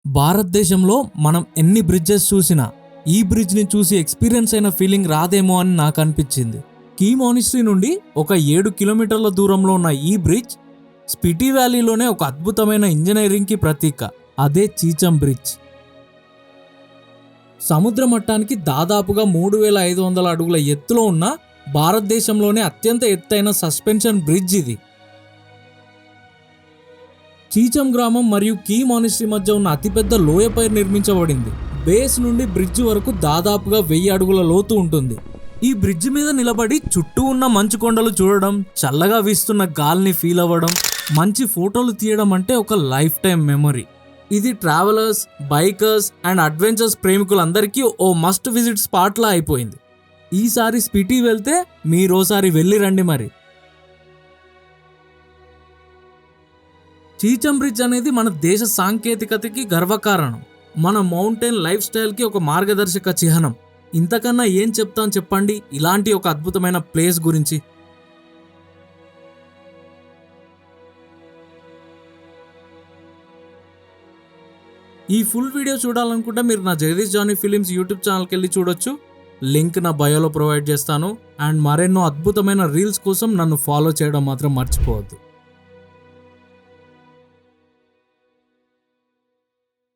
భారతదేశంలో మనం ఎన్ని బ్రిడ్జెస్ చూసినా ఈ బ్రిడ్జ్ని చూసి ఎక్స్పీరియన్స్ అయిన ఫీలింగ్ రాదేమో అని నాకు అనిపించింది. కీ మానిస్ట్రీ నుండి ఒక 7 కిలోమీటర్ల దూరంలో ఉన్న ఈ బ్రిడ్జ్ స్పిటి వ్యాలీలోనే ఒక అద్భుతమైన ఇంజనీరింగ్కి ప్రతీక. అదే చీచమ్ బ్రిడ్జ్. సముద్ర మట్టానికి దాదాపుగా 3500 అడుగుల ఎత్తులో ఉన్న భారతదేశంలోనే అత్యంత ఎత్తైన సస్పెన్షన్ బ్రిడ్జ్ ఇది. చీచమ్ గ్రామం మరియు కీ మానిస్ట్రీ మధ్య ఉన్న అతిపెద్ద లోయపై నిర్మించబడింది. బేస్ నుండి బ్రిడ్జ్ వరకు దాదాపుగా 1000 అడుగుల లోతు ఉంటుంది. ఈ బ్రిడ్జ్ మీద నిలబడి చుట్టూ ఉన్న మంచు కొండలు చూడడం, చల్లగా వీస్తున్న గాలిని ఫీల్ అవ్వడం, మంచి ఫోటోలు తీయడం అంటే ఒక లైఫ్ టైం మెమరీ. ఇది ట్రావెలర్స్, బైకర్స్ అండ్ అడ్వెంచర్స్ ప్రేమికులందరికీ ఓ మస్ట్ విజిట్ స్పాట్లా అయిపోయింది. ఈసారి స్పిటి వెళ్తే మీరోసారి వెళ్ళి రండి. మరి చీచమ్ బ్రిడ్జ్ అనేది మన దేశ సాంకేతికతకి గర్వకారణం. మన మౌంటైన్ లైఫ్ స్టైల్కి ఒక మార్గదర్శక చిహ్నం. ఇంతకన్నా ఏం చెప్తాను చెప్పండి ఇలాంటి ఒక అద్భుతమైన ప్లేస్ గురించి. ఈ ఫుల్ వీడియో చూడాలనుకుంటే మీరు నా జగదీష్ జానీ ఫిలిమ్స్ యూట్యూబ్ ఛానల్కి వెళ్ళి చూడొచ్చు. లింక్ నా బయోలో ప్రొవైడ్ చేస్తాను. అండ్ మరెన్నో అద్భుతమైన రీల్స్ కోసం నన్ను ఫాలో చేయడం మాత్రం మర్చిపోవద్దు.